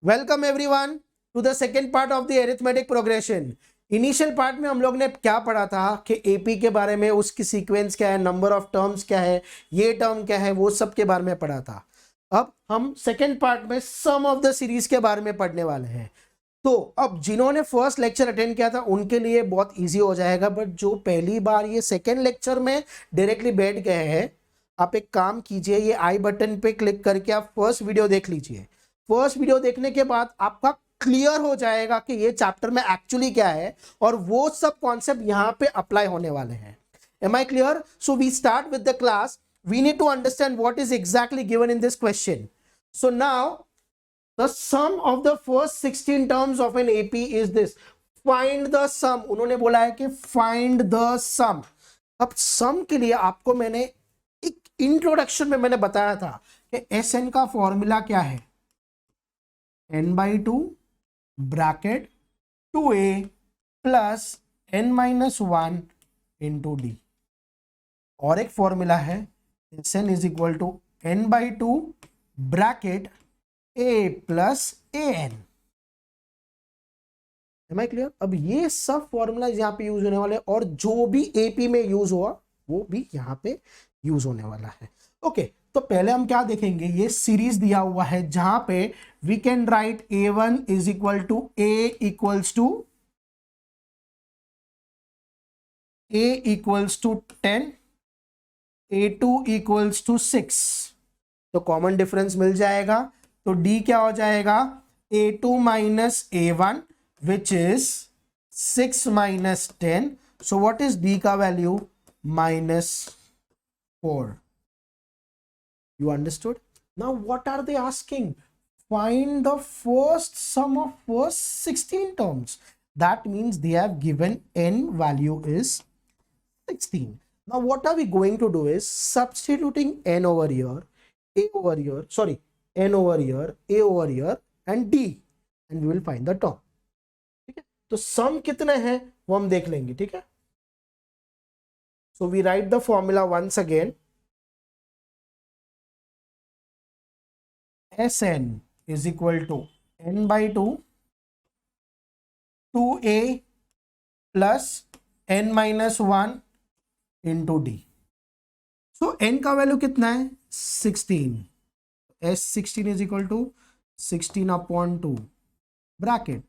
Welcome everyone to the second part of the arithmetic progression. Initial part में हम लोग ने क्या पढ़ा था कि एपी के बारे में, उसकी सीक्वेंस क्या है, नंबर ऑफ टर्म्स क्या है, ये टर्म क्या है, वो सब के बारे में पढ़ा था। अब हम सेकेंड पार्ट में सम ऑफ द सीरीज के बारे में पढ़ने वाले हैं। तो अब जिन्होंने फर्स्ट लेक्चर अटेंड किया था उनके लिए बहुत इजी हो जाएगा, बट जो पहली बार ये सेकेंड लेक्चर में डायरेक्टली बैठ गए हैं, आप एक काम कीजिए, ये आई बटन पे क्लिक करके आप फर्स्ट वीडियो देख लीजिए। फर्स्ट वीडियो देखने के बाद आपका क्लियर हो जाएगा कि ये चैप्टर में एक्चुअली क्या है और वो सब कॉन्सेप्ट यहां पे अप्लाई होने वाले हैं। Am I clear? So we start with the class. We need to understand what is exactly given in this question. So now the sum of the first 16 terms of an AP is this. Find the sum. उन्होंने बोला है कि find the sum. अब sum के लिए आपको मैंने एक इंट्रोडक्शन में मैंने बताया था कि SN का फॉर्मूला क्या है, n/2 bracket 2a plus n-1 into D, और एक फॉर्मूला है Sn is equal to n/2 bracket a plus an। Am I clear? अब ये सब फॉर्मूला यहाँ पे यूज होने वाले और जो भी एपी में यूज हुआ वो भी यहाँ पे यूज होने वाला है। ओके, तो पहले हम क्या देखेंगे, ये सीरीज दिया हुआ है जहां पे we can write a1 is equal to a equals to 10, a2 equals to 6, तो कॉमन डिफरेंस मिल जाएगा। तो d क्या हो जाएगा, a2 minus a1 which is 6 minus 10। So what is d का value, -4। You understood? Now what are they asking? Find the first sum of first 16 terms. That means they have given n value is 16. Now what are we going to do is substituting n over here, a over here, sorry, n over here, a over here and d, and we will find the term. ठीक है, तो sum कितने हैं वो हम देख लेंगे। ठीक है, so we write the formula once again. Sn is equal to n/2 2a plus n-1 into d. So n का वैल्यू कितना है, 16। S16 is equal to 16/2 bracket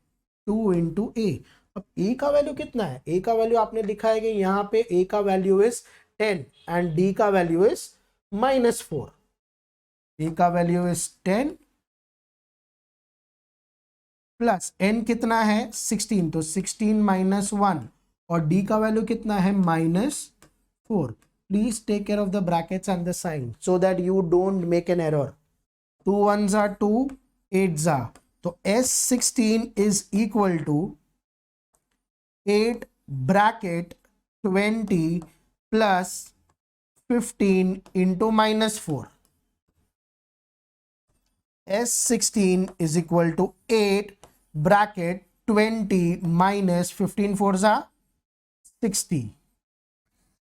2 into a। अब a का वैल्यू कितना है, a का वैल्यू आपने लिखा है कि यहाँ पे a का वैल्यू इज 10 एंड d का वैल्यू इज -4। a का वैल्यू इज 10 प्लस n कितना है 16, तो 16 -1 और d का वैल्यू कितना है -4। Please take care of the brackets and the sign so that you don't make an error. 2 1s are 2, 8s are, तो S16 is equal to 8 bracket 20 plus 15 into -4। S16 is equal to 8 bracket 20 minus 15 4s are 60।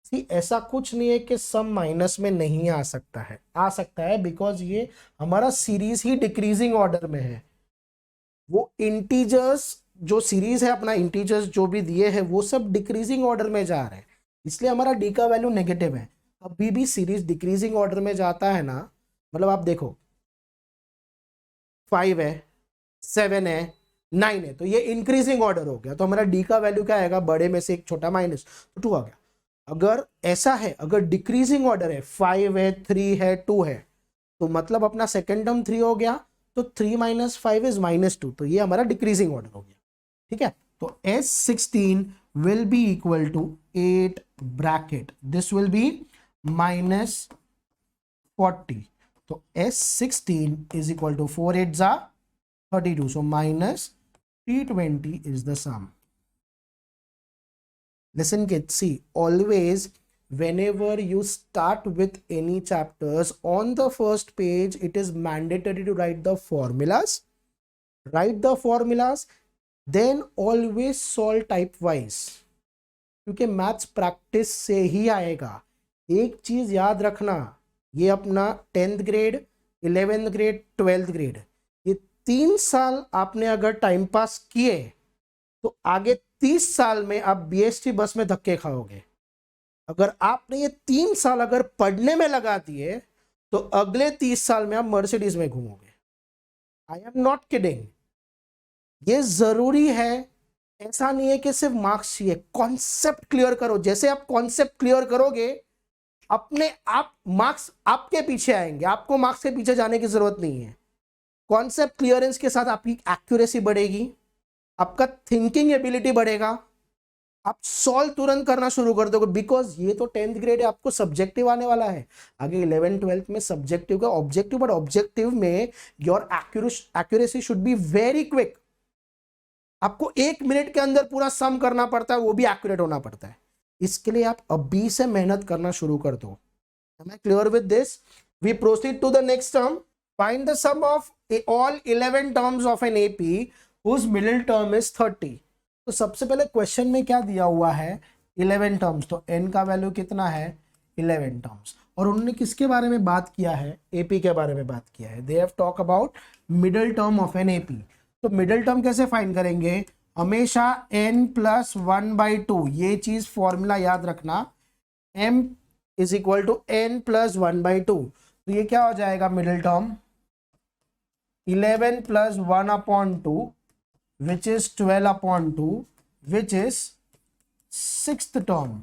सी ऐसा कुछ नहीं है कि सम minus में नहीं आ सकता है, आ सकता है, बिकॉज ये हमारा सीरीज ही डिक्रीजिंग ऑर्डर में है। वो इंटीजर्स जो सीरीज है अपना, इंटीजर्स जो भी दिए हैं वो सब डिक्रीजिंग ऑर्डर में जा रहे हैं, इसलिए हमारा डी का वैल्यू नेगेटिव है। अभी भी सीरीज डिक्रीजिंग ऑर्डर में जाता है ना, मतलब आप देखो 5 है, 7 है, 9 है, तो ये इंक्रीजिंग ऑर्डर हो गया, तो हमारा डी का वैल्यू क्या आएगा, बड़े में से एक छोटा माइनस, तो 2 आ गया। अगर ऐसा है, अगर डिक्रीजिंग ऑर्डर है, 5 है, 3 है, 2 है, तो मतलब अपना सेकेंड टर्म 3 हो गया, तो 3 - 5 इज -2, तो ये हमारा डिक्रीजिंग ऑर्डर हो गया। ठीक है, तो S16 will be equal to 8 bracket, this will be -40, तो S16 is equal to 4 8s are 32, so -320 is the sum. Listen kids, see, always whenever you start with any chapters, on the first page it is mandatory to write the formulas, then always solve type wise, क्योंकि maths practice से ही आएगा। एक चीज याद रखना, ये अपना 10th grade, 11th grade, 12th grade, ये 3 साल आपने अगर टाइम पास किए तो आगे 30 साल में आप बीएसटी बस में धक्के खाओगे। अगर आपने ये 3 साल अगर पढ़ने में लगा दिए तो अगले 30 साल में आप मर्सिडीज में घूमोगे। आई एम नॉट किडिंग, ये जरूरी है। ऐसा नहीं है कि सिर्फ मार्क्स चाहिए, कॉन्सेप्ट क्लियर करो। जैसे आप कॉन्सेप्ट क्लियर करोगे अपने आप मार्क्स आपके पीछे आएंगे, आपको मार्क्स के पीछे जाने की जरूरत नहीं है। कॉन्सेप्ट क्लियरेंस के साथ आपकी एक्यूरेसी बढ़ेगी, आपका थिंकिंग एबिलिटी बढ़ेगा, आप सॉल्व तुरंत करना शुरू कर दोगे। बिकॉज ये तो 10th ग्रेड है, आपको सब्जेक्टिव आने वाला है। आगे 11th 12th में सब्जेक्टिव का ऑब्जेक्टिव, बट ऑब्जेक्टिव में your accuracy should be very quick. आपको 1 मिनट के अंदर पूरा सम करना पड़ता है, वो भी एक्यूरेट होना पड़ता है। इसके लिए आप अभी से मेहनत करना शुरू कर दो। Am I clear with this? We proceed to the next term. Find the sum of all 11 terms of an AP whose middle term is 30. तो सबसे पहले क्वेश्चन में क्या दिया हुआ है, 11 टर्म्स। तो n का वैल्यू कितना है, 11 टर्म्स। और उन्होंने किसके बारे में बात किया है, AP के बारे में बात किया है। They have talk about middle term of an AP। तो मिडिल टर्म कैसे फाइंड करेंगे, हमेशा n + 1/2, ये चीज फॉर्मूला याद रखना, m is equal to n + 1/2। तो ये क्या हो जाएगा, middle term 11 + 1/2 which is 12/2 which is 6th term।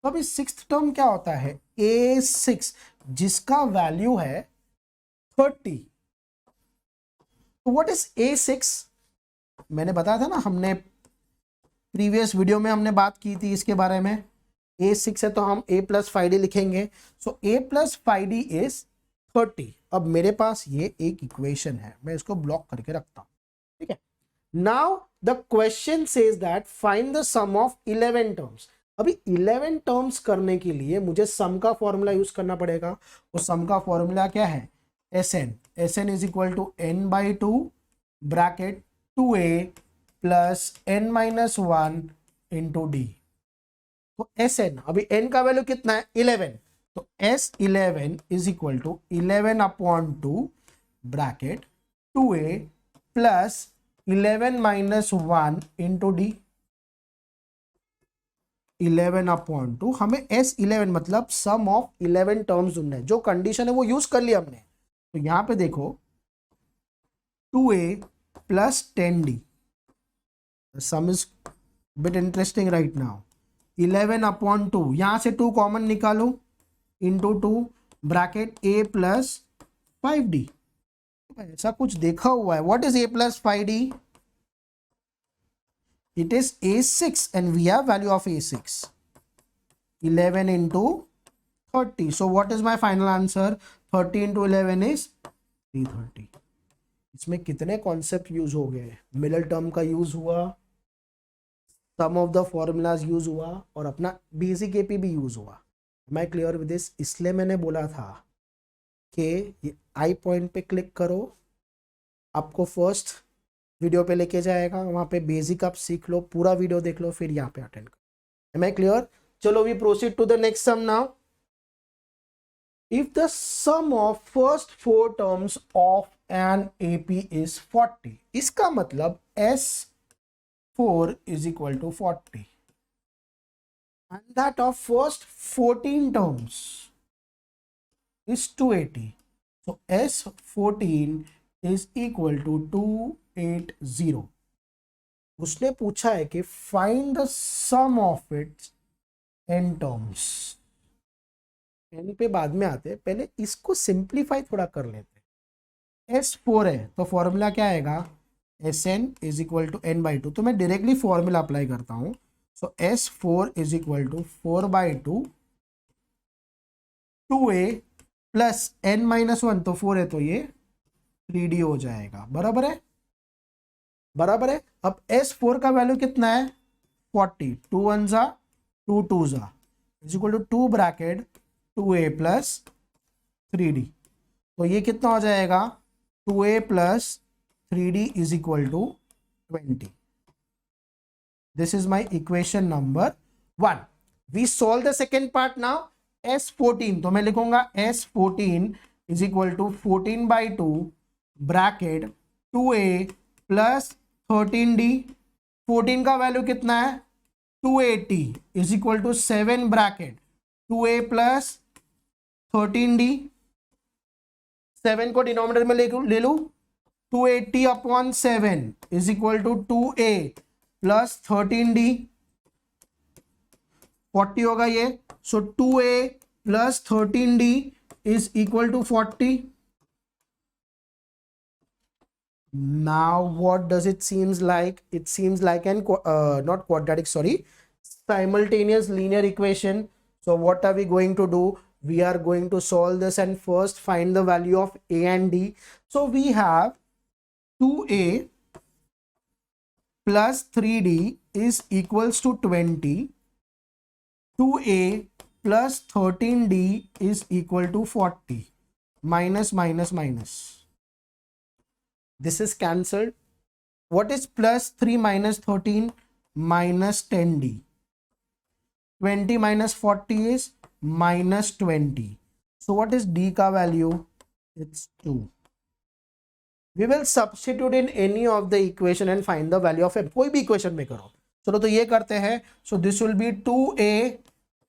तो अभी 6th term क्या होता है, A6, जिसका वैल्यू है 30। तो व्हाट इज A6, मैंने बताया था ना, हमने प्रीवियस वीडियो में हमने बात की थी इसके बारे में। A6 है तो हम A + 5D लिखेंगे। सो A + 5D इज 30। अब मेरे पास ये एक इक्वेशन है, मैं इसको ब्लॉक करके रखता हूं, ठीक है। Now the question says that find the sum of 11 terms. अभी 11 टर्म्स करने के लिए मुझे सम का फॉर्मूला यूज करना पड़ेगा। वो सम का फॉर्मूला क्या है, Sn is equal to n/2 bracket 2a + n-1 into d। तो Sn, अभी n का वैल्यू कितना है, 11। तो S11 is equal to 11/2 bracket 2a + 11-1 into d। 11/2, हमें S11 मतलब सम ऑफ 11 टर्म्स ढूंढना है। जो कंडीशन है वो यूज कर लिया हमने। तो यहां पे देखो 2a + 10d, some is bit interesting right now. 11/2, यहां से 2 कॉमन निकालो, इंटू 2 ब्रैकेट a + 5d। ऐसा कुछ देखा हुआ है, what is a + 5d, it is A6 and we have value of A6, 11 into 30. So what is my final answer, 30 into 11 is 330। इसमें कितने कॉन्सेप्ट यूज हो गए, मिडिल टर्म का यूज हुआ, सम ऑफ द फॉर्मूलाज यूज हुआ, और अपना basic AP भी यूज हुआ। Am I clear with this? इसलिए मैंने बोला था कि आई पॉइंट पे क्लिक करो, आपको फर्स्ट वीडियो पे लेके जाएगा, वहां पे बेसिक आप सीख लो, पूरा वीडियो देख लो, फिर यहाँ पे अटेंड करो। Am I clear? चलो we proceed to the next sum now. If the sum of first 4 terms of an AP is 40, इसका मतलब S4 is equal to 40 and that of first 14 terms is 280. So S14 is equal to 280. उसने पूछा है कि find the sum of its n terms। n पे बाद में आते हैं, पहले इसको सिंप्लीफाई थोड़ा कर लेते हैं। S4 है तो फॉर्मूला क्या आएगा, Sn is equal to n/2। तो मैं डायरेक्टली फॉर्मूला अप्लाई करता हूं। So S4 is equal to 4/2 2a + n-1, तो 4 है तो ये 3d हो जाएगा। बराबर है, बराबर है। अब S4 का वैल्यू कितना है, 40, 2 1 ज़ा 2 2 ज़ा is equal to 2 bracket 2a + 3d। तो ये कितना हो जाएगा, 2a + 3d is equal to 20। This is my equation number 1. We solve the second part now. S14, तो मैं लिखूंगा S14 is equal to 14/2 bracket 2a plus 13d, 14 का value कितना है 280 is equal to 7 bracket 2a plus 13d, 7 को denominator में ले लू 280 upon 7 is equal to 2a plus 13d, 40 होगा ये, so 2a plus 13d is equal to 40. Now what does it seems like? It seems like an not quadratic, sorry, simultaneous linear equation. So what are we going to do? We are going to solve this and first find the value of a and d. So we have 2a plus 3d is equals to 20. 2a plus 13d is equal to 40. Minus minus minus. This is cancelled. What is plus 3 minus 13? Minus 10d. 20 minus 40 is minus 20. So what is d ka value? It's 2. We will substitute in any of the equation and find the value of m. कोई भी equation में करो. चलो तो ये करते हैं. So this will be 2a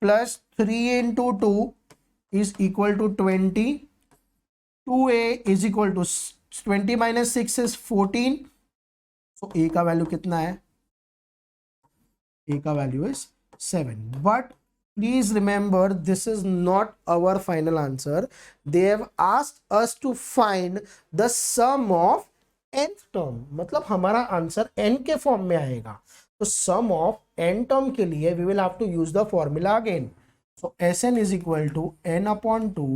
plus 3 into 2 is equal to 20. 2a is equal to 20 minus 6 is 14. So a का वैल्यू कितना है? a का value is 7. But please remember, this is not our final answer. They have asked us to find the sum of nth term. मतलब हमारा answer n के form में आएगा. तो sum of n term के लिए we will have to use the formula again. So Sn is equal to n upon 2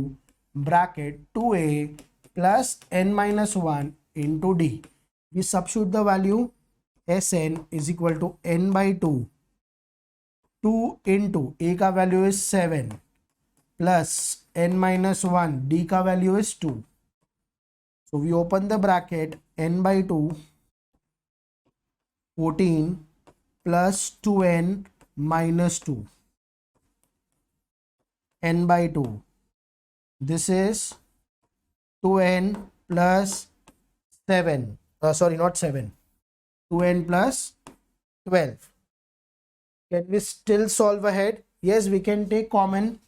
bracket 2a plus n minus 1 into d. We substitute the value. Sn is equal to n by 2. 2 into a का value is 7 plus n minus 1, d का value is 2. So we open the bracket, n by 2, 14 plus 2n minus 2, n by 2. This is 2n plus 7, sorry, not 7, 2n plus 12. Can we still solve ahead? Yes, we can take common.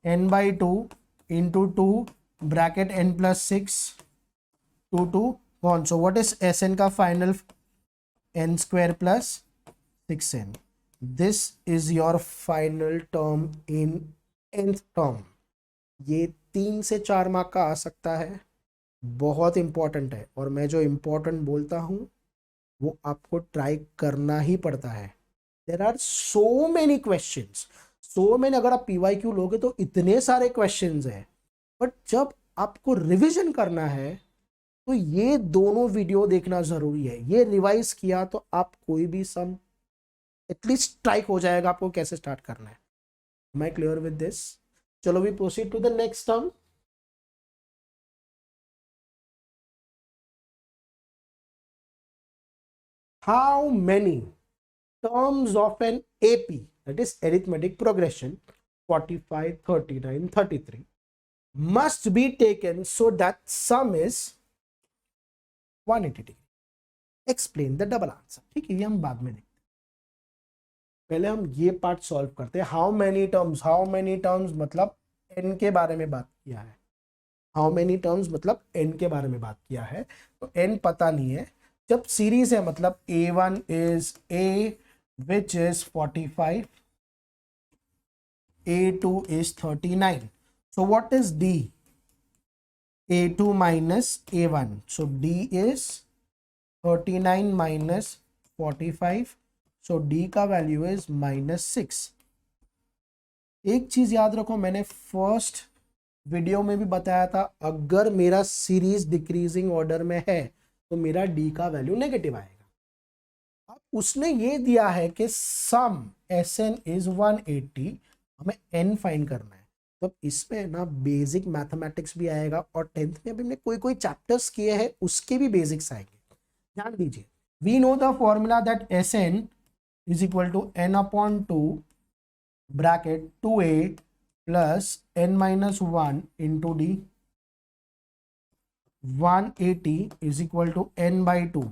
N by 2 into 2 bracket n plus 6, 2 2 1. So what is Sn का final? N square plus 6n. This is your final term in nth term. ये 3 से 4 mark का आ सकता है, बहुत important है. और मैं जो इंपॉर्टेंट बोलता हूँ वो आपको ट्राई करना ही पड़ता है. There are so many questions, so many. अगर आप PYQ लोगे तो इतने सारे क्वेश्चंस हैं, बट जब आपको रिवीजन करना है तो ये दोनों वीडियो देखना जरूरी है. ये रिवाइज किया तो आप कोई भी सम एटलीस्ट स्ट्राइक हो जाएगा आपको कैसे स्टार्ट करना है. Am I clear with this? चलो we proceed to the next term. How many terms of an AP, that is arithmetic progression, 45, 39, 33 must be taken so that sum is 180 degree? Explain the double answer. ठीक है, ये हम बाद में देखते हैं. पहले हम ये पार्ट सॉल्व करते हैं. हाउ मेनी टर्म्स मतलब n के बारे में बात किया है. हाउ मेनी टर्म्स मतलब n के बारे में बात किया है. तो n पता नहीं है. जब सीरीज है मतलब a1 is a which is 45, a2 is 39. So what is d? a2 minus a1. So d is 39 minus 45. So d का वैल्यू is -6. एक चीज याद रखो, मैंने फर्स्ट वीडियो में भी बताया था, अगर मेरा सीरीज डिक्रीजिंग ऑर्डर में है तो मेरा d का वैल्यू नेगेटिव आएगा. अब उसने ये दिया है कि सम Sn is 180, हमें n फाइंड करना है. तो इसमें ना बेसिक मैथमेटिक्स भी आएगा और 10th में अभी हमने कोई चैप्टर्स किए हैं उसके भी बेसिक्स आएंगे. ध्यान दीजिए. We know the formula that Sn is equal to n upon 2 bracket 2a plus n minus 1 into d. 180 is equal to n by 2,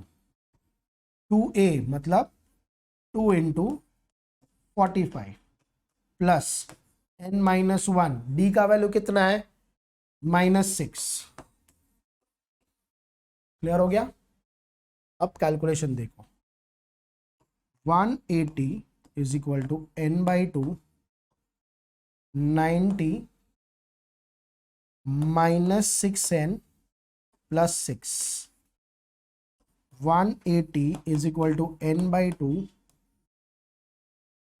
2a मतलब 2 into 45 plus n minus 1, d का value कितना है -6। Clear हो गया? अब calculation देखो, 180 is equal to n by 2, 90 minus 6n plus 6, 180 is equal to n by 2,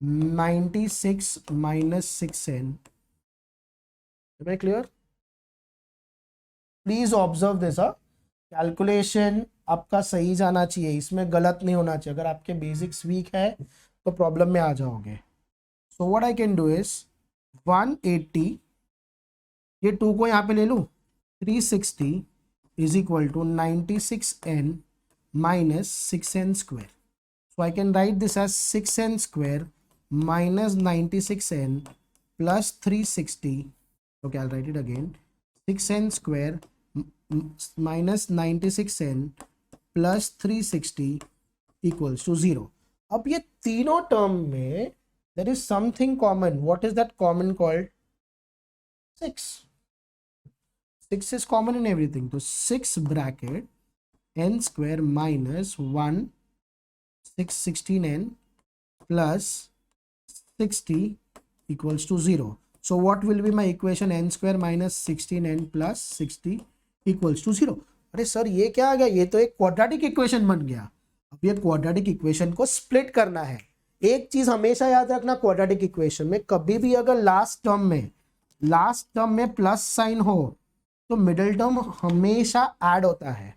96 minus 6n। Clear? Please observe this. Calculation आपका सही जाना चाहिए, इसमें गलत नहीं होना चाहिए। अगर आपके बेसिक्स वीक है तो प्रॉब्लम में आ जाओगे। So what I can do is 180, ये 2 को यहाँ पे ले लूँ, 360 is equal to 96n minus 6n square. So I can write this as 6n square minus 96n plus 360। Okay, I write it again, 6n square minus 96n plus 360 equals to 0। अब ये तीनों term में there is something common. What is that common called? 6। 6 is common in everything. तो 6 bracket n square minus 1 616n plus 60 equals to 0. So what will be my equation? n square minus 16n plus 60 equals to 0. अरे sir ये क्या आ गया? ये तो एक quadratic equation बन गया। अब ये क्वाड्रेटिक इक्वेशन को स्प्लिट करना है। एक चीज हमेशा याद रखना, क्वाड्रेटिक इक्वेशन में कभी भी अगर लास्ट टर्म में प्लस साइन हो तो मिडिल टर्म हमेशा ऐड होता है।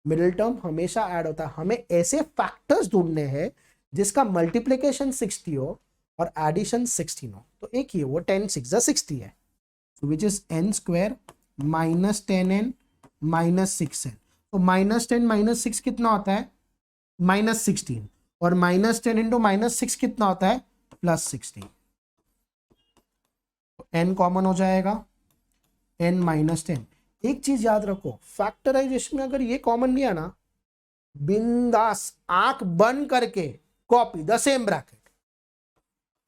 मिडिल टर्म हमेशा ऐड होता है। हमें ऐसे फैक्टर्स ढूंढने हैं जिसका मल्टीप्लिकेशन 60 हो और एडिशन 16 हो। तो एक ही वो 10 6 60 है, which is n square minus 10n minus 6n। तो माइनस 10 माइनस 6 कितना होता है? -16। और माइनस 10 इंटू माइनस 6 कितना होता है? +16। तो n कॉमन हो जाएगा, n माइनस 10। एक चीज याद रखो, फैक्टराइजेशन में अगर ये कॉमन नहीं है ना, बिंदास आंख बंद करके copy the same bracket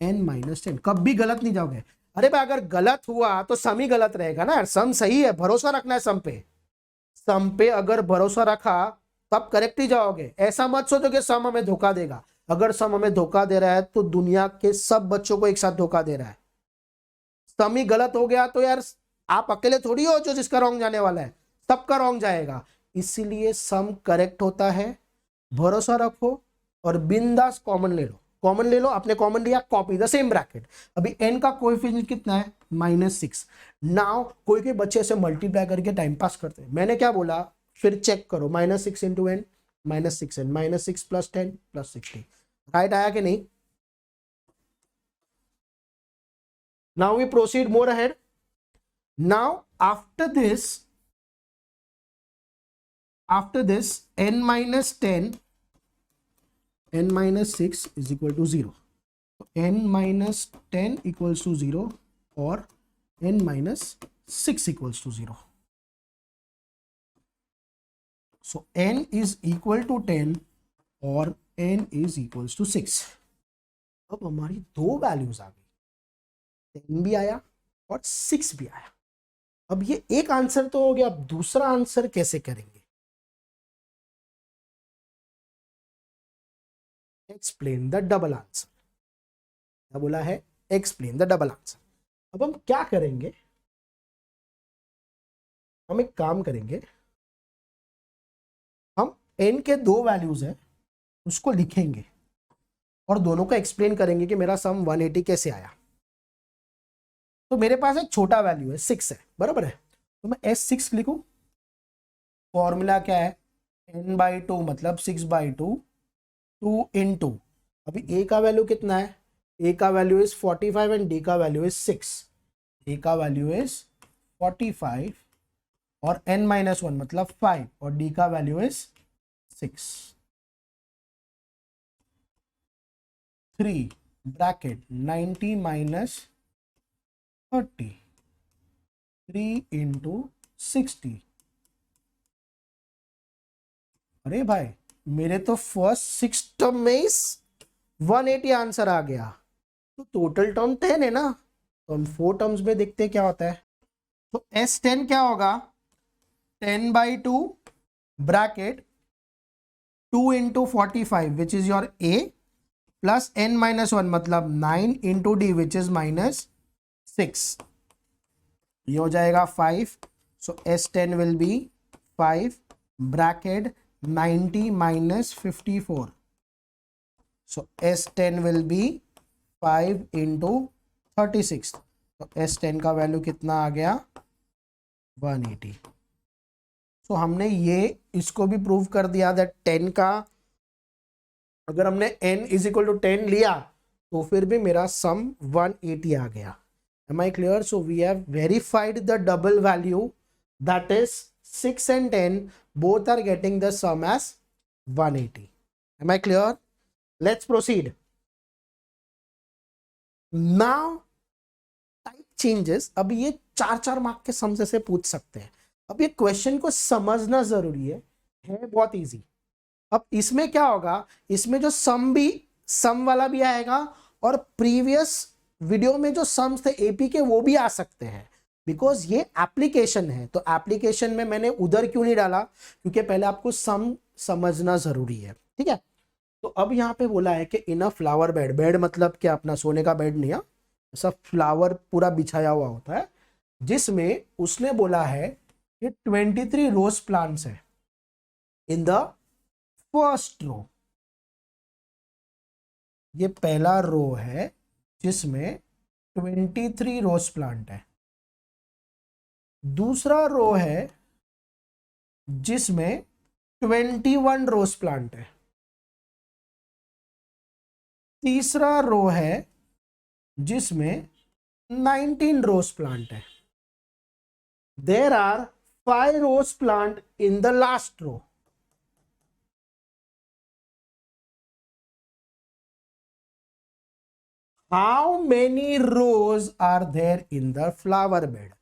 n minus 10, कभी गलत नहीं जाओगे। अरे भाई अगर गलत हुआ तो सम ही गलत रहेगा ना, सम सही है, भरोसा रखना है सम पे अगर भरोसा रखा तब करेक्ट ही जाओगे। ऐसा मत सोचो कि सम हमें धोखा देगा। अगर सम हमें धोखा दे रहा है तो दुनिया के सब बच्चों को एक साथ धोखा दे रहा है। सम ही गलत हो गया तो यार आप अकेले थोड़ी हो जो जिसका रॉन्ग जाने वाला है, सबका रॉन्ग जाएगा। इसीलिए सम करेक्ट होता है, भरोसा रखो और बिंदास कॉमन ले लो। कॉमन ले लो, आपने कॉमन लिया, कॉपी द सेम ब्रैकेट। अभी n का कोएफिशिएंट कितना है? -6। नाउ कोई बच्चे से मल्टीप्लाई करके टाइम पास करते हैं। मैंने क्या बोला, फिर चेक करो, -6 into n -6n -6 plus 10 plus 60। Right आया कि नहीं? Now we proceed more ahead. Now after this n minus 10, n minus 6 is equal to 0. So n minus 10 equals to 0 or n minus 6 equals to 0. So n is equal to 10 or n is equals to 6. अब हमारी दो values आ गई, 10 भी आया और 6 भी आया। अब ये एक आंसर तो हो गया, अब दूसरा आंसर कैसे करेंगे? Explain the double answer. क्या बोला है? Explain the double answer. अब हम क्या करेंगे, हम एक काम करेंगे, हम n के दो वैल्यूज हैं उसको लिखेंगे और दोनों को एक्सप्लेन करेंगे कि मेरा सम 180 कैसे आया। तो मेरे पास एक छोटा वैल्यू है 6 है, बराबर है, तो मैं S6 लिखूं। फॉर्मूला क्या है? n/2 मतलब 6/2 2 इंटू, अभी a का वैल्यू कितना है? a का वैल्यू इज 45 एंड d का वैल्यू इज 6। a का वैल्यू इज 45 और n-1 मतलब 5 और d का value is 6। 3 bracket 90 minus 30, 3 into 60 अरे भाई मेरे तो फर्स्ट 6 टर्म में ही 180 आंसर आ गया, तो टोटल टर्म 10 है ना, तो हम 4 टर्म्स में देखते हैं क्या होता है। तो S10 क्या होगा, 10/2 bracket 2 into 45 which is your A plus n-1 मतलब 9 into D विच इज -6, ये हो जाएगा 5। सो S10 will be 5 bracket 90 - 54, so S10 will be 5 into 36, तो S10 का वैल्यू कितना आ गया 180। सो हमने ये इसको भी प्रूव कर दिया दैट 10 का अगर हमने n इज इक्वल टू 10 लिया तो फिर भी मेरा सम 180 आ गया। Am I clear? So we have verified the double value, that is 6 and 10 both are getting the sum as 180. Am I clear? Let's proceed. Now type changes, अब ये 4 mark के सम से पूछ सकते हैं। अब ये क्वेश्चन को समझना जरूरी है बहुत इजी। अब इसमें क्या होगा, इसमें जो सम वाला भी आएगा और प्रीवियस वीडियो में जो सम्स थे एपी के वो भी आ सकते हैं, बिकॉज ये एप्लीकेशन है। तो एप्लीकेशन में मैंने उधर क्यों नहीं डाला, क्योंकि पहले आपको सम समझना जरूरी है, ठीक है। तो अब यहाँ पे बोला है कि इन अ फ्लावर बेड, बेड मतलब क्या, अपना सोने का बेड नहीं है, ऐसा फ्लावर पूरा बिछाया हुआ होता है, जिसमें उसने बोला है कि 23 रोज प्लांट्स है इन द फर्स्ट रो। ये पहला रो है जिसमें 23 रोज प्लांट है। दूसरा रो है जिसमें 21 रोज प्लांट है। तीसरा रो है जिसमें 19 रोज प्लांट है। There are 5 rose plant in the last row. How many rose are there in the flower bed?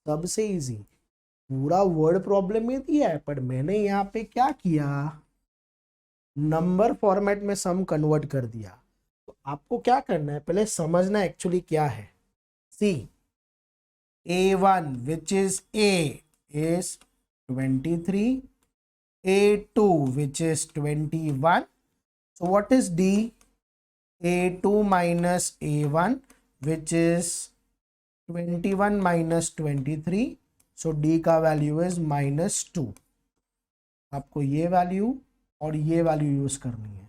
सबसे इजी, पूरा वर्ड प्रॉब्लम में दिया है, पर मैंने यहां पे क्या किया, नंबर फॉर्मेट में सम कन्वर्ट कर दिया। तो आपको क्या करना है, पहले समझना एक्चुअली क्या है। सी A1 which is A is 23, A2 which is 21, so what is D? A2 minus A1 which is 21 minus 23, so D का वैल्यू इज -2। आपको ये वैल्यू और ये वैल्यू यूज करनी है।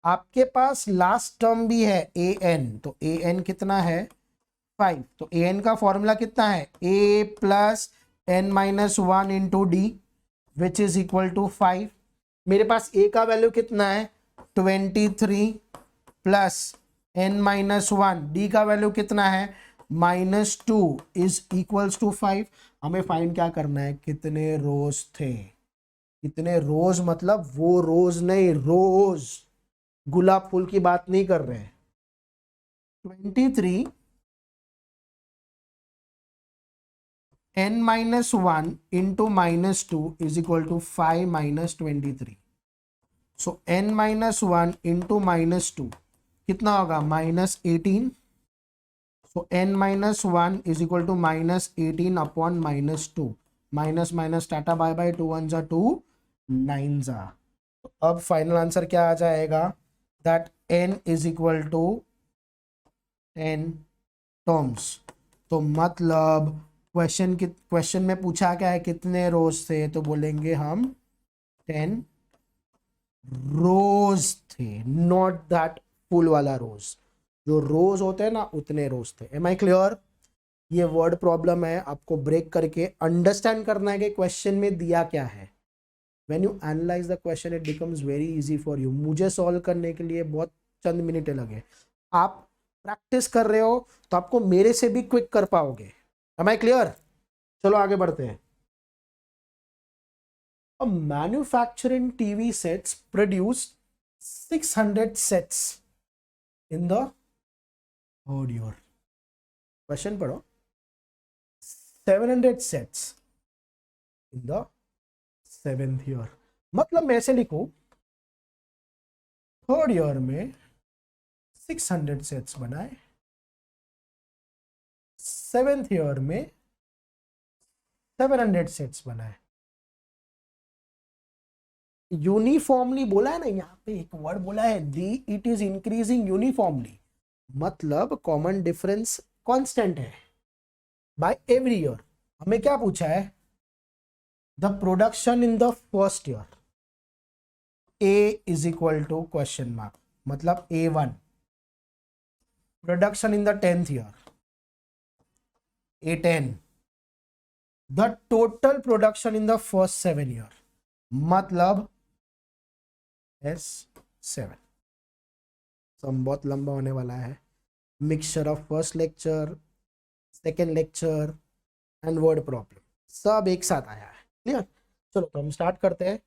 आपके पास लास्ट टर्म भी है an, तो an कितना है 5, तो an का फॉर्मूला कितना है a plus n-1 into D which is equal to 5। मेरे पास a का वैल्यू कितना है 23 प्लस n-1, डी का वैल्यू कितना है -2 इज इक्वल्स टू 5। हमें फाइंड क्या करना है, कितने रोज थे। कितने रोज मतलब वो रोज नहीं, रोज, गुलाब फूल की बात नहीं कर रहे हैं। 23 n-1 into -2 is equal to 5 - 23। So n-1 into -2 कितना होगा -18। So n-1 is equal to -18 upon -2, minus minus tata bye bye, 2 1 जा 2 9 जा। तो अब फाइनल आंसर क्या आ जाएगा, that n is equal to 10 terms. तो मतलब क्वेश्चन में पूछा क्या है, कितने रोज थे, तो बोलेंगे हम 10 रोज थे, नॉट दैट फुल वाला रोज। जो रोज होते हैं ना उतने रोज थे। Am I clear? ये वर्ड प्रॉब्लम है, आपको ब्रेक करके अंडरस्टैंड करना है कि क्वेश्चन में दिया क्या है। When you analyse the question it becomes very easy for you. मुझे सॉल्व करने के लिए बहुत चंद मिनट लगे, आप प्रैक्टिस कर रहे हो तो आपको मेरे से भी क्विक कर पाओगे। Am I clear? चलो आगे बढ़ते हैं। A manufacturing TV sets produce 600 sets in the third year. Question पढ़ो, 700 sets in the 7th year. मतलब मैं ऐसे लिखूं, थर्ड ईयर में 600 सेट्स बनाए, सेवेंथ ईयर में 700 सेट्स बनाए। यूनिफॉर्मली बोला है ना, यहाँ पे एक वर्ड बोला है the it is increasing uniformly, मतलब कॉमन डिफरेंस कांस्टेंट है बाय एवरी ईयर। हमें क्या पूछा है, the production in the first year, A is equal to question mark, मतलब A1, production in the 10th year A10, the total production in the first 7 year, मतलब S7। Sum बहुत लंबा होने वाला है, mixture of first lecture, second lecture and word problem सब एक साथ आया है। क्लियर, चलो तो हम स्टार्ट करते हैं।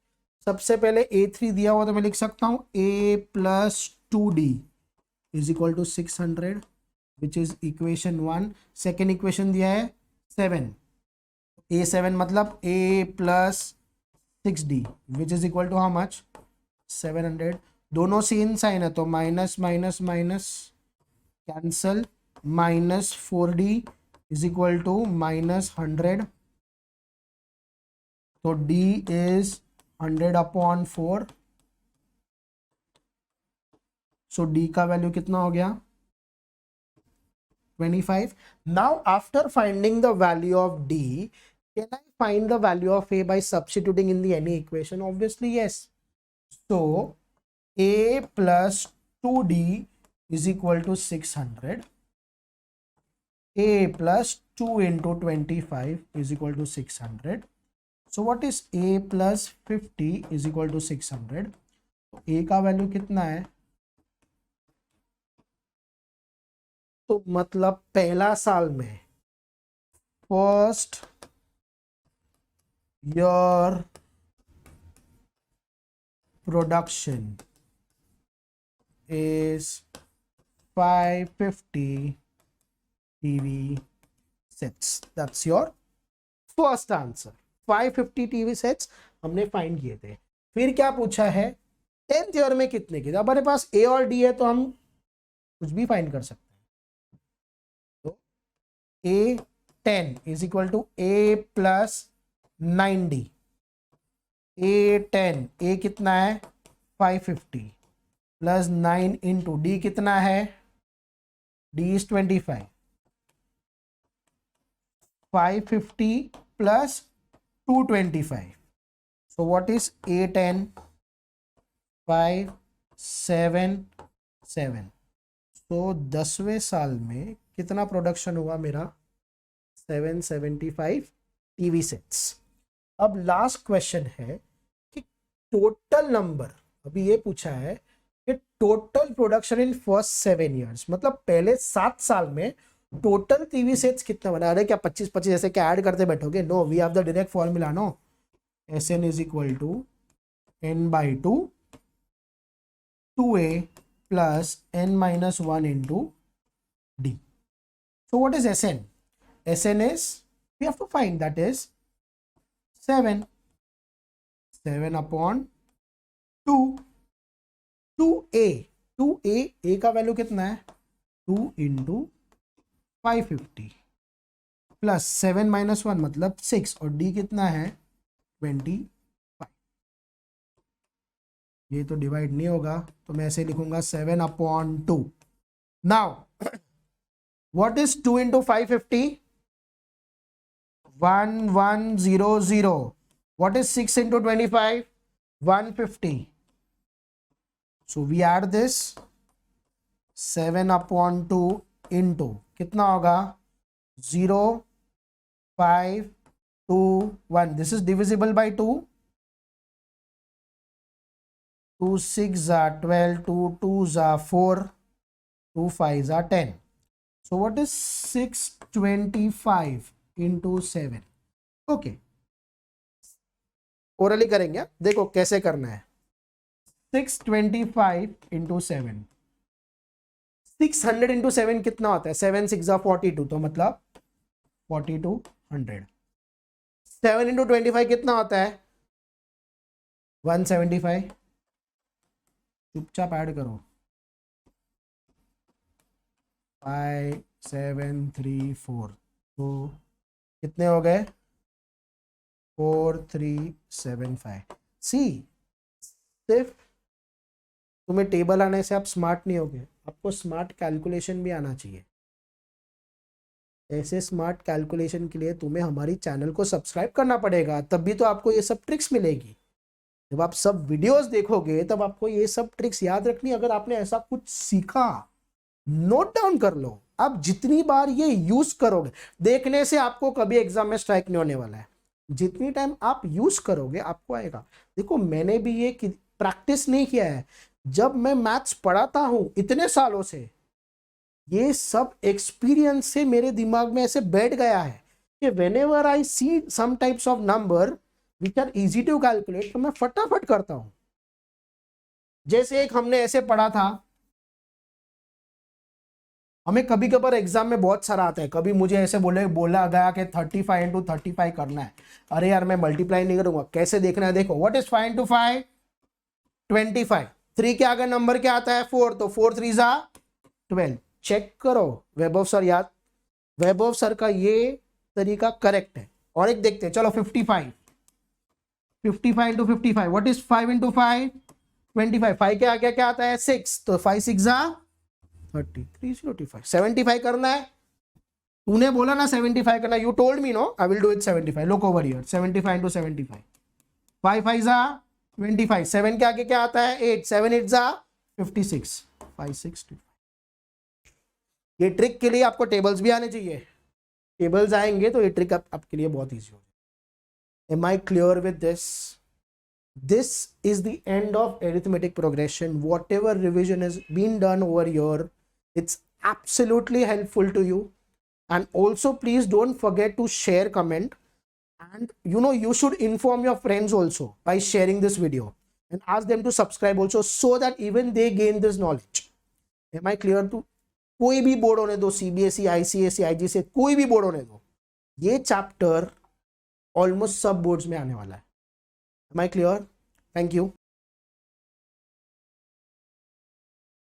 सबसे पहले A3 दिया हुआ तो मैं लिख सकता हूँ A plus 2D is equal to 600 which is equation 1। Second equation दिया है 7, A7 मतलब A plus 6D which is equal to how much, 700। दोनों सेम साइन है तो minus minus minus cancel, minus 4D is equal to minus 100, तो D is 100/4। So D का value कितना हो गया, 25। Now after finding the value of D, can I find the value of A by substituting in the any equation? Obviously yes. So A plus 2D is equal to 600. A plus 2 into 25 is equal to 600. So what is A plus 50 is equal to 600? तो A का value कितना है, तो मतलब पहला साल में first year production is 550 TV sets. That's your first answer. 550 TV sets हमने फाइंड किए थे। फिर क्या पूछा है, 10th ईयर में कितने की, हमारे पास A और D है तो हम कुछ भी फाइंड कर सकते हैं। तो A10 is equal to A plus 9D। A10 A कितना है 550 प्लस 9 इंटू D कितना है, D is 25, 550 plus 225। So what is A10, 5 7 7। तो 10वें साल में कितना प्रोडक्शन हुआ मेरा, 775 टीवी सेट्स। अब लास्ट क्वेश्चन है कि टोटल नंबर, अभी ये पूछा है कि total production in first 7 years, मतलब पहले 7 साल में टोटल टीवी सेट्स कितना बना रहे, क्या 25 ऐसे क्या ऐड करते बैठोगे, no, we have the direct formula, no, Sn is equal to n/2 2a plus n minus 1 into D. So what is Sn? Sn is, we have to find, that is 7 upon 2 2a a का value कितना है 2 into 550 plus 7 minus 1 मतलब 6 और D कितना है 25। ये तो divide नहीं होगा तो मैं ऐसे लिखूंगा 7/2। Now what is 2 into 550, 1100। What is 6 into 25, 150। So we add this 7/2 into कितना होगा 0 5 2 1। This is divisible by 2, 2 6 are 12, 2 2s are 4, 2 5s are 10. So what is 625 into 7? Okay. Orally करेंगे, देखो कैसे करना है। 625 into 7, 600 into 7 कितना होता है, 7 6 are 42, तो मतलब 4200। 7 into 25 कितना होता है 175 चुपचाप ऐड करो 5 7 3 4 तो कितने हो गए 4375। सी सिर्फ तुम्हें टेबल आने से आप स्मार्ट नहीं होगे, आपको स्मार्ट कैलकुलेशन भी आना चाहिए। ऐसे स्मार्ट कैलकुलेशन के लिए तुम्हें हमारी चैनल को सब्सक्राइब करना पड़ेगा, तब भी तो आपको ये सब ट्रिक्स मिलेगी। जब आप सब वीडियोस देखोगे तब आपको ये सब ट्रिक्स याद रखनी। अगर आपने ऐसा कुछ सीखा नोट डाउन कर लो, आप जितनी बार ये यूज करोगे, देखने से आपको कभी एग्जाम में स्ट्राइक नहीं होने वाला है। जितनी टाइम आप यूज करोगे आपको आएगा। देखो मैंने भी ये प्रैक्टिस नहीं किया है, जब मैं मैथ्स पढ़ाता हूं इतने सालों से, ये सब एक्सपीरियंस से मेरे दिमाग में ऐसे बैठ गया है कि whenever I see some types of number which are easy to calculate, तो मैं फटाफट करता हूं। जैसे एक हमने ऐसे पढ़ा था, हमें कभी कभार एग्जाम में बहुत सारा आता है, कभी मुझे ऐसे बोला गया कि 35 इंटू 35 करना है। अरे यार मैं मल्टीप्लाई नहीं करूंगा, कैसे देखना है, देखो व्हाट इज 5 इंटू 5 25, 3 के आगे नंबर क्या आता है 4, तो 4 3 जा 12। चेक करो वैभव सर, याद वैभव सर का ये तरीका करेक्ट है। और एक देखते हैं, चलो 55 इंटू 55 व्हाट इज 5 इंटू 5 25, 5 के आगे क्या आता है 6, तो 5 6 जा 30, 3025 75 करना है। तूने बोला ना 75 करना, you told me know, I will do it 75। Look over here 75 into 75, 5 5 जा 25, 7 के आगे क्या आता है 8, 7 8 जा 56, 5 6 2। ये ट्रिक के लिए आपको टेबल्स भी आने चाहिए, टेबल्स आएंगे तो ये ट्रिक आपके लिए बहुत ईजी होगी। Am I clear with this? This is the end of arithmetic progression. Whatever revision has been done over here, it's absolutely helpful to you. And also please don't forget to share, comment, and you should inform your friends also by sharing this video and ask them to subscribe also, so that even they gain this knowledge. Am I clear? To कोई भी board होने दो, CBSE, ICSE, IGCSE, कोई भी board होने दो, ये chapter almost सब बोर्ड्स में आने वाला है। Am I clear? Thank you.